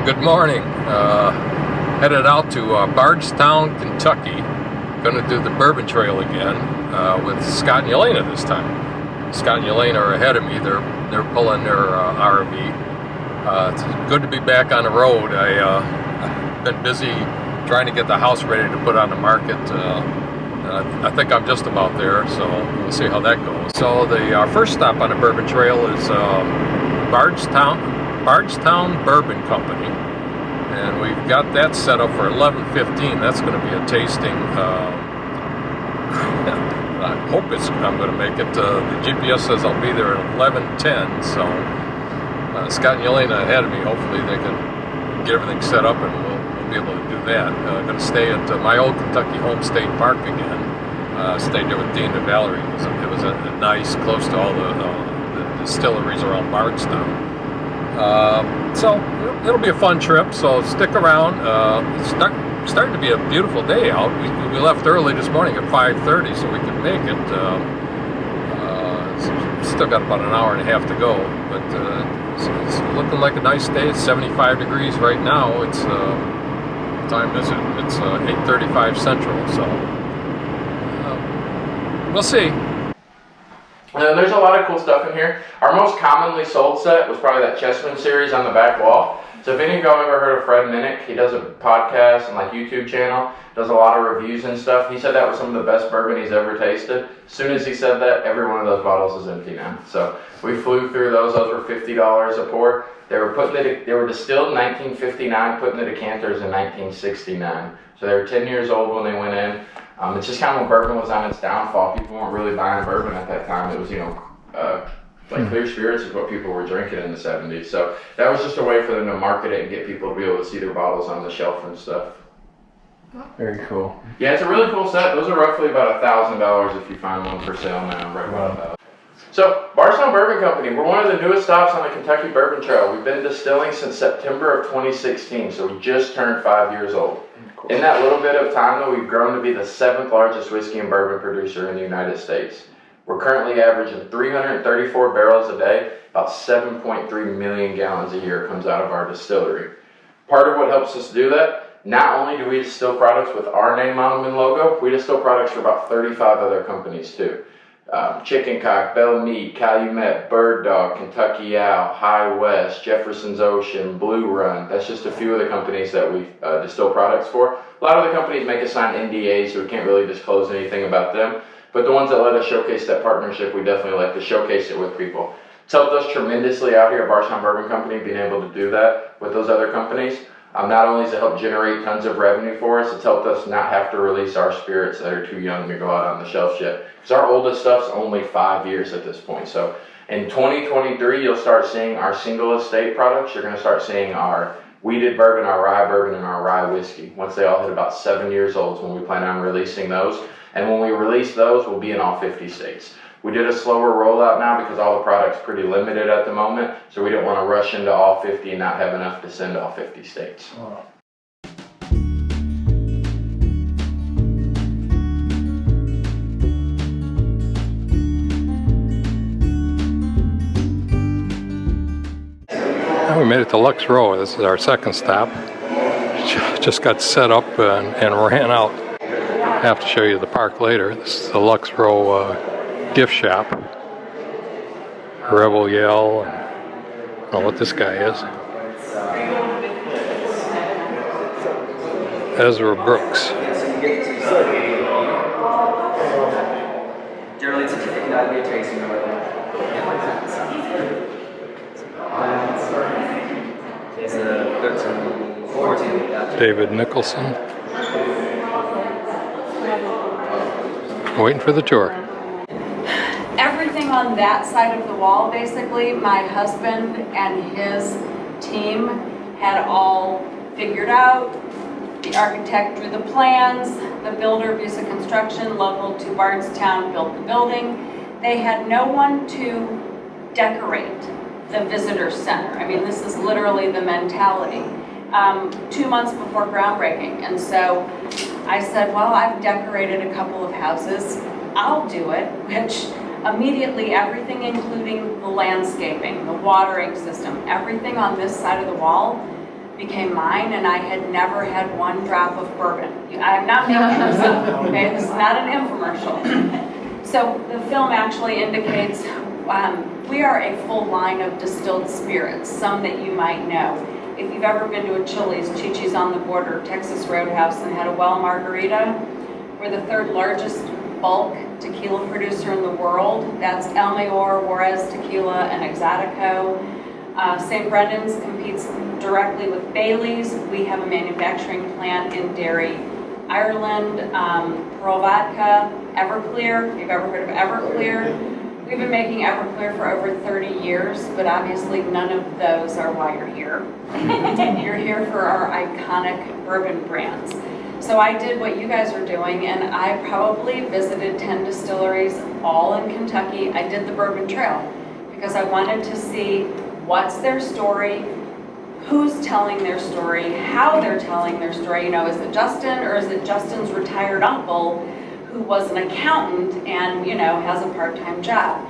Good morning. Headed out to Bardstown, Kentucky. Going to do the Bourbon Trail again with Scott and Yelena this time. Scott and Yelena are ahead of me. They're pulling their RV. It's good to be back on the road. I've been busy trying to get the house ready to put on the market. I think I'm just about there, so we'll see how that goes. So our first stop on the Bourbon Trail is Bardstown Bourbon Company, and we've got that set up for 11:15. That's going to be a tasting. I hope I'm going to make it. The GPS says I'll be there at 11:10, so Scott and Yelena ahead of me. Hopefully they can get everything set up and we'll be able to do that. I'm going to stay at my old Kentucky home state park again. Stayed there with Dean and Valerie. It was a nice, close to all the distilleries around Bardstown. So it'll be a fun trip, so stick around. It's starting to be a beautiful day out. We left early this morning at 5:30 so we could make it. Still got about an hour and a half to go, but it's looking like a nice day. It's 75 degrees right now. It's what time is it? It's 8:35 Central, so we'll see. There's a lot of cool stuff in here. Our most commonly sold set was probably that Chessman series on the back wall. So if any of y'all ever heard of Fred Minnick, he does a podcast and like YouTube channel, does a lot of reviews and stuff. He said that was some of the best bourbon he's ever tasted. As soon as he said that, every one of those bottles is empty now. So we flew through those. Those were $50 a pour. They were distilled in 1959, put in the decanters in 1969. So they were 10 years old when they went in. It's just kind of when bourbon was on its downfall. People weren't really buying bourbon at that time. It was, clear spirits is what people were drinking in the 70s. So that was just a way for them to market it and get people to be able to see their bottles on the shelf and stuff. Very cool. Yeah, it's a really cool set. Those are roughly about $1,000 if you find one for sale now. Right about that. So, Bardstown Bourbon Company, we're one of the newest stops on the Kentucky Bourbon Trail. We've been distilling since September of 2016, so we just turned 5 years old. Cool. In that little bit of time, though, we've grown to be the 7th largest whiskey and bourbon producer in the United States. We're currently averaging 334 barrels a day, about 7.3 million gallons a year comes out of our distillery. Part of what helps us do that, not only do we distill products with our name on them and logo, we distill products for about 35 other companies too. Chicken Cock, Bell Mead, Calumet, Bird Dog, Kentucky Owl, High West, Jefferson's Ocean, Blue Run. That's just a few of the companies that we distill products for. A lot of the companies make us sign NDAs, so we can't really disclose anything about them. But the ones that let us showcase that partnership, we definitely like to showcase it with people. It's helped us tremendously out here at Bardstown Bourbon Company being able to do that with those other companies. Not only has it helped generate tons of revenue for us, it's helped us not have to release our spirits that are too young to go out on the shelf yet. Because our oldest stuff's only 5 years at this point. So in 2023, you'll start seeing our single estate products. You're going to start seeing our wheated bourbon, our rye bourbon, and our rye whiskey. Once they all hit about 7 years old is when we plan on releasing those. And when we release those, we'll be in all 50 states. We did a slower rollout now because all the product's pretty limited at the moment, so we didn't want to rush into all 50 and not have enough to send to all 50 states. Wow. Now we made it to Lux Row. This is our second stop. Just got set up and ran out. I have to show you the park later. This is the Lux Row gift shop. Rebel Yell. I don't know what this guy is. Ezra Brooks. Generally, it's a ticket, not be a tasting or it's a 13, 14. David Nicholson. Waiting for the tour. Everything on that side of the wall, basically, my husband and his team had all figured out. The architect drew the plans, the builder, Busa Construction, local to Bardstown, built the building. They had no one to decorate the visitor center. I mean, this is literally the mentality. 2 months before groundbreaking. And so I said, well, I've decorated a couple of houses. I'll do it, which immediately everything, including the landscaping, the watering system, everything on this side of the wall became mine, and I had never had one drop of bourbon. I am not making this up, okay? This is not an infomercial. So the film actually indicates we are a full line of distilled spirits, some that you might know. If you've ever been to a Chili's, Chi-Chi's on the Border, Texas Roadhouse, and had a well margarita, we're the third largest bulk tequila producer in the world. That's El Mayor, Juarez Tequila, and Exotico. St. Brendan's competes directly with Bailey's. We have a manufacturing plant in Derry, Ireland. Pearl Vodka, Everclear. If you've ever heard of Everclear, we've been making Everclear for over 30 years, but obviously none of those are why you're here. You're here for our iconic bourbon brands. So I did what you guys are doing, and I probably visited 10 distilleries, all in Kentucky. I did the Bourbon Trail because I wanted to see what's their story, who's telling their story, how they're telling their story. You know, is it Justin, or is it Justin's retired uncle who was an accountant and, you know, has a part-time job?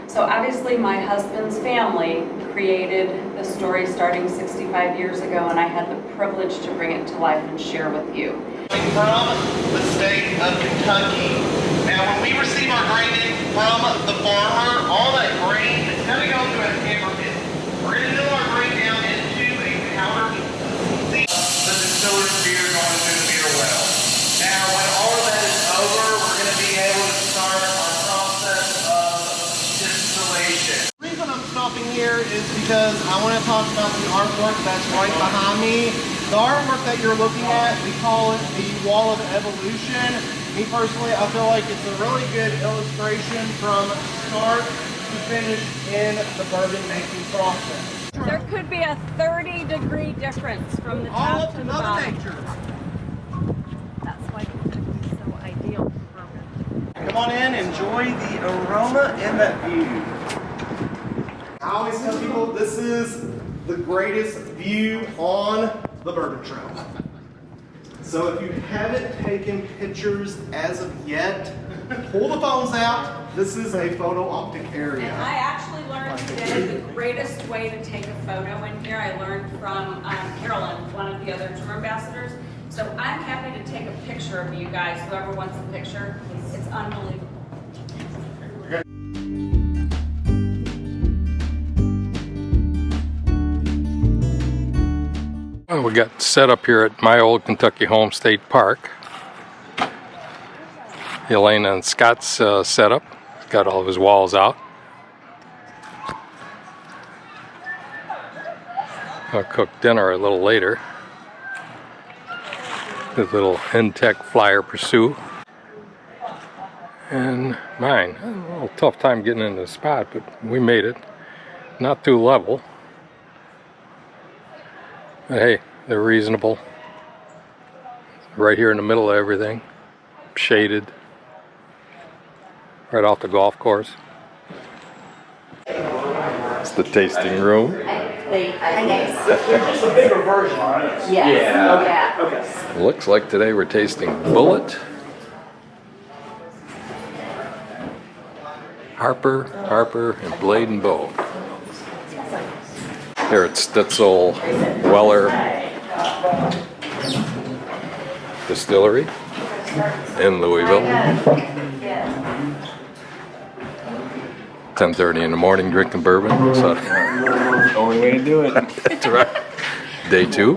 So obviously my husband's family created the story starting 65 years ago, and I had the privilege to bring it to life and share with you. From the state of Kentucky. Now when we receive our grain in from the farmer, all that grain is going to go into a hammer mill. We're going to mill our grain down into a powder. The distiller's beer going into the beer well. Now when all of that is over, we're going to be able to start our process of distillation. The reason I'm stopping here is because I want to talk about the artwork that's right behind me. The artwork that you're looking at, we call it the Wall of Evolution. Me personally, I feel like it's a really good illustration from start to finish in the bourbon making process. There could be a 30-degree difference from the All top up to to the Mother bottom. Nature. That's why Kentucky is so ideal for bourbon. Come on in, enjoy the aroma and that view. I always tell people this is the greatest view on the Bourbon Trail. So if you haven't taken pictures as of yet, pull the phones out. This is a photo optic area. And I actually learned today the greatest way to take a photo in here. I learned from Carolyn, one of the other tour ambassadors. So I'm happy to take a picture of you guys, whoever wants a picture. It's unbelievable. Well, we got set up here at my old Kentucky home, State Park. Elena and Scott's setup. He's got all of his walls out. I'll cook dinner a little later. His little Intech Flyer Pursue. And mine. A little tough time getting into the spot, but we made it. Not too level. But hey, they're reasonable. Right here in the middle of everything. Shaded. Right off the golf course. It's the tasting room. Just a bigger version on it. Yeah. Okay. Looks like today we're tasting Bullet, Harper, and Blade and Bow. Here at Stitzel Weller Distillery in Louisville. 10:30 in the morning drinking bourbon. So Only way to do it. that's right. Day 2.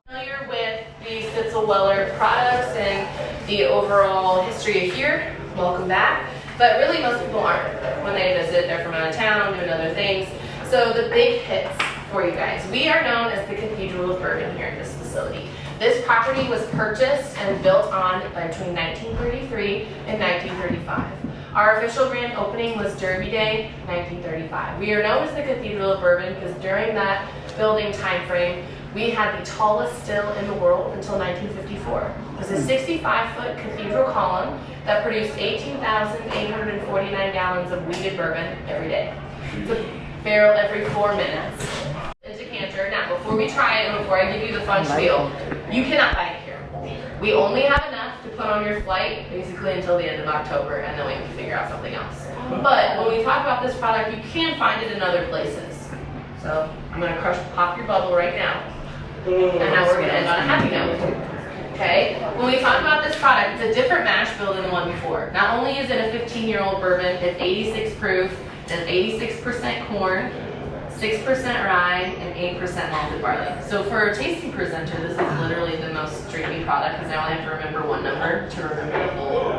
Familiar with the Stitzel Weller products and the overall history of here, welcome back. But really most people aren't. When they visit, they're from out of town, doing other things. So the big hits for you guys. We are known as the Cathedral of Bourbon here in this facility. This property was purchased and built on between 1933 and 1935. Our official grand opening was Derby Day, 1935. We are known as the Cathedral of Bourbon because during that building time frame, we had the tallest still in the world until 1954. It was a 65-foot cathedral column that produced 18,849 gallons of wheated bourbon every day. It's a barrel every 4 minutes. A decanter. Now, before we try it and before I give you the fun spiel, you cannot buy it here. We only have enough to put on your flight basically until the end of October, and then we can figure out something else. But when we talk about this product, you can find it in other places. So I'm going to pop your bubble right now. And now we're gonna end on a happy note. Okay? When we talk about this product, it's a different mash bill than the one before. Not only is it a 15-year-old bourbon, it's 86 proof, it's 86% corn, 6% rye, and 8% malted barley. So for a tasting presenter, this is literally the most drinking product because I only have to remember one number to remember the whole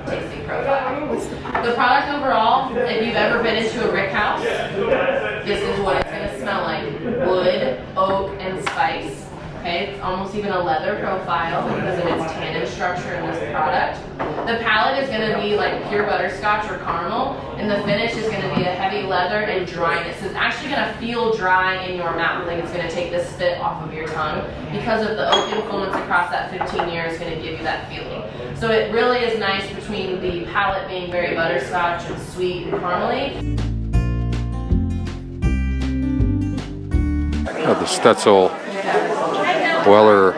tasting profile. The product overall, if you've ever been into a rick house, this is what it's gonna smell like. Wood, oak, and spice. Okay, it's almost even a leather profile because of its tannin structure in this product. The palate is going to be like pure butterscotch or caramel, and the finish is going to be a heavy leather and dryness. It's actually going to feel dry in your mouth, like it's going to take the spit off of your tongue because of the oak influence across that 15 years is going to give you that feeling. So it really is nice between the palate being very butterscotch and sweet and caramely. The Stitzel Weller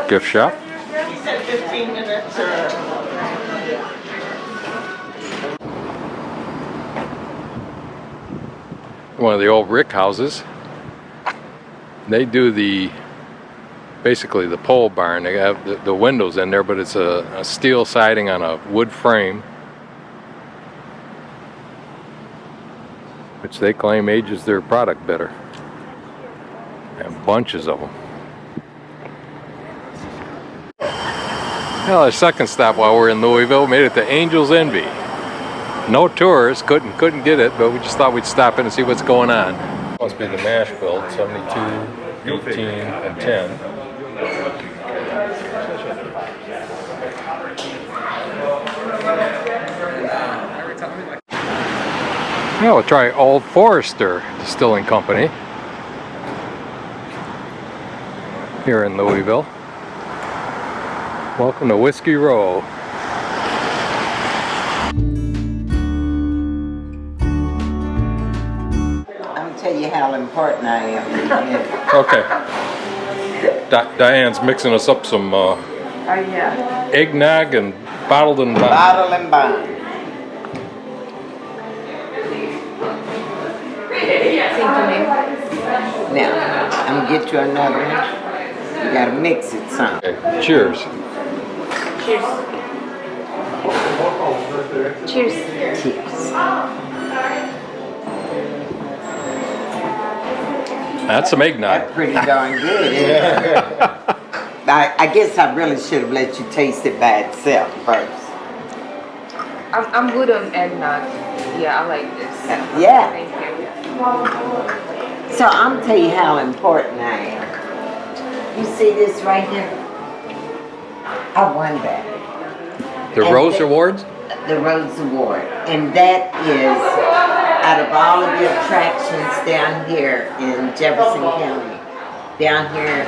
gift shop. You said 15 minutes or... One of the old rick houses. They do basically the pole barn. They have the windows in there, but it's a steel siding on a wood frame, which they claim ages their product better. And bunches of them. Well, our second stop while we're in Louisville made it to Angel's Envy. No tours, couldn't get it, but we just thought we'd stop in and see what's going on. Must be the mash bill, 72, 18, and 10. Now we'll try Old Forester Distilling Company here in Louisville. Welcome to Whiskey Row. I'll tell you how important I am. Okay. Diane's mixing us up some yeah. eggnog and bottled and bond. Bottle and bond. Now, I'm gonna get you another one. You gotta mix it some. Okay. Cheers. Cheers. That's some eggnog. That's pretty darn good, isn't it? I guess I really should have let you taste it by itself first. I'm good on eggnog. Yeah, I like this. Yeah. Thank you. So I'm gonna tell you how important I am. You see this right here? I won that. The Rose Awards? The Rose Award. And that is out of all of the attractions down here in Jefferson County. Down here,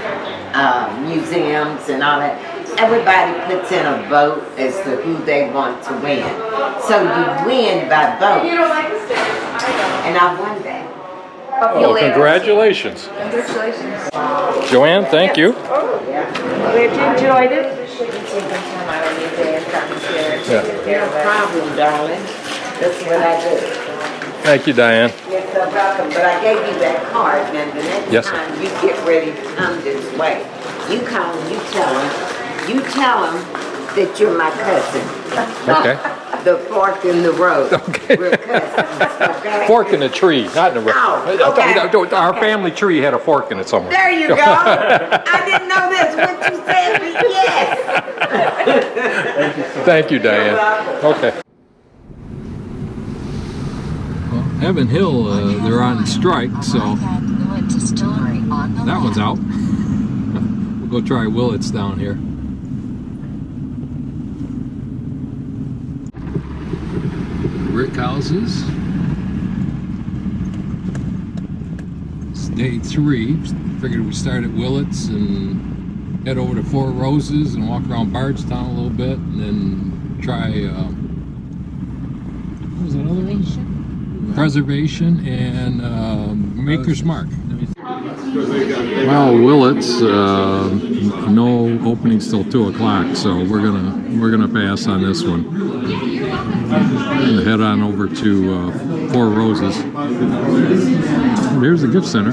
museums and all that. Everybody puts in a vote as to who they want to win. So you win by vote. You don't like the stickers? And I won that. Oh, congratulations. Congratulations. Joanne, thank you. Glad you enjoyed it. Yeah. No problem, darling. That's what I do. Thank you, Diane. You're so welcome. But I gave you that card, and the next Yes, time you get ready to come this way, you call them, you tell them that you're my cousin. Okay. The fork in the road. Okay. We're cousins, okay? Fork in the tree, not in the road. Oh, okay. Our family tree had a fork in it somewhere. There you go. I didn't know that's what you said, but yes. Thank you, Diane. You're welcome. Okay. Well, Heaven Hill, they're on strike, so that one's out. We'll go try Willett's down here. Brick houses. It's day 3. Figured we'd start at Willett's and head over to Four Roses and walk around Bardstown a little bit, and then try what was that other one? Preservation and Maker's Mark. Well, Willett's no openings till 2 o'clock, so we're gonna pass on this one. And head on over to Four Roses. There's the gift center.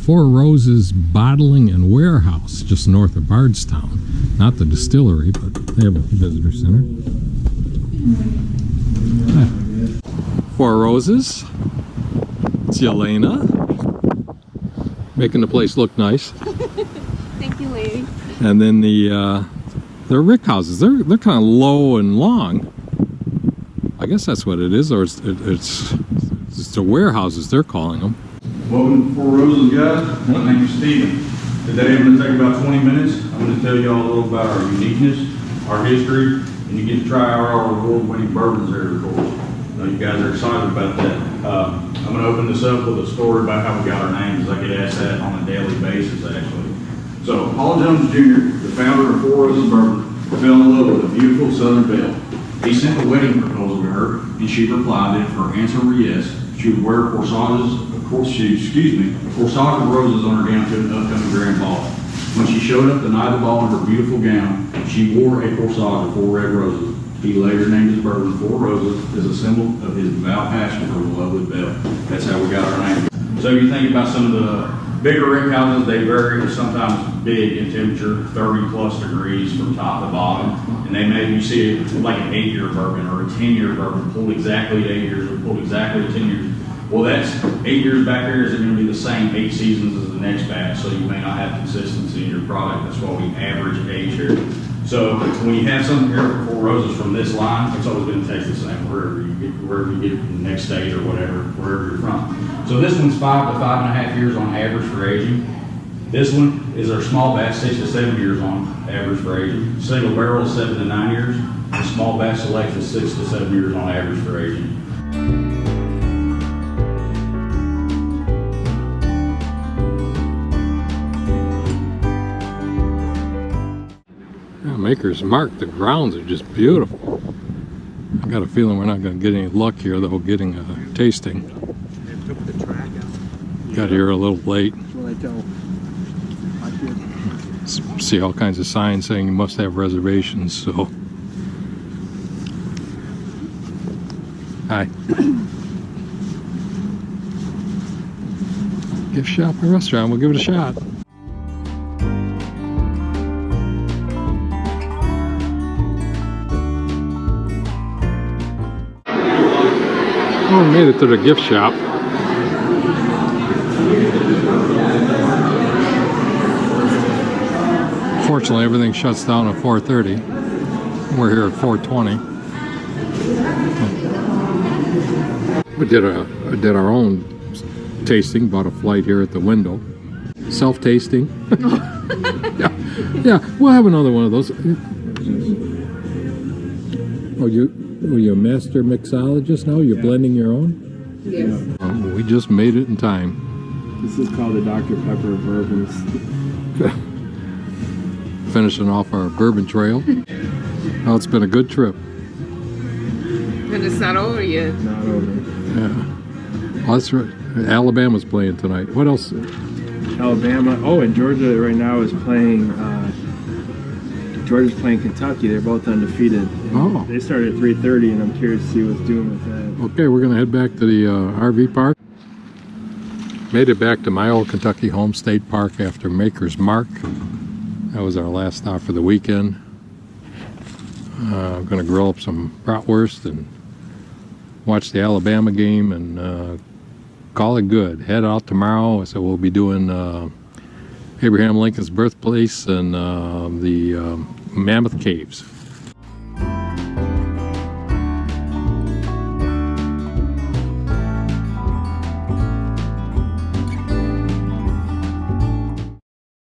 Four Roses Bottling and Warehouse, just north of Bardstown. Not the distillery, but they have a visitor center. Hi. Four Roses. It's Yelena. Making the place look nice. Thank you, lady. And then the rick houses. They're kind of low and long. I guess that's what it is, or it's the warehouses they're calling them. Welcome to Four Roses, guys. My name is Steven. Today I'm going to take about 20 minutes. I'm going to tell you all a little about our uniqueness, our history, and you get to try our award-winning bourbons there, of course. I know you guys are excited about that. I'm going to open this up with a story about how we got our names. I get asked that on a daily basis, actually. So, Paul Jones Jr., the founder of Four Roses Bourbon, fell in love with a beautiful Southern belle. He sent a wedding proposal to her, and she replied that if her answer were yes, she would wear corsage of roses on her gown to an upcoming grand ball. When she showed up the night of the ball in her beautiful gown, she wore a corsage of 4 red roses. He later named his bourbon Four Roses as a symbol of his devout passion for the lovely belle. That's how we got our name. So you think about some of the bigger rick houses, they vary sometimes big in temperature, 30 plus degrees from top to bottom. And they maybe see it like an 8-year bourbon or a 10-year bourbon, pulled exactly at 8 years or pulled exactly at 10 years. Well, that's 8 years back there isn't going to be the same 8 seasons as the next batch, so you may not have consistency in your product. That's why we average age here. So when you have something here for Four Roses from this line, it's always going to taste the same wherever you get it from the next state or whatever, wherever you're from. So this one's 5 to 5.5 years on average for aging. This one is our small batch, 6 to 7 years on average for aging. Single barrel is 7 to 9 years. The small batch select is 6 to 7 years on average for aging. Maker's Mark, the grounds are just beautiful. I got a feeling we're not going to get any luck here though getting a tasting. Got here a little late. See all kinds of signs saying you must have reservations, so. Hi. Gift shop and restaurant, we'll give it a shot. Oh, we made it to the gift shop. Fortunately, everything shuts down at 4:30. We're here at 4:20. We did our own tasting. Bought a flight here at the window. Self-tasting. yeah. We'll have another one of those. Oh, Were you a master mixologist now? You're blending your own? Yes. We just made it in time. This is called the Dr. Pepper of bourbons. Finishing off our bourbon trail. Oh, it's been a good trip. And it's not over yet. Not over. Yeah. Oh, that's right. Alabama's playing tonight. What else? Alabama. Oh, and Georgia right now is playing. Georgia's playing Kentucky. They're both undefeated. Oh. They started at 3:30, and I'm curious to see what's doing with that. Okay, we're going to head back to the RV park. Made it back to my old Kentucky home state park after Maker's Mark. That was our last stop for the weekend. I'm going to grill up some bratwurst and watch the Alabama game and call it good. Head out tomorrow, so we'll be doing Abraham Lincoln's birthplace and the Mammoth Caves.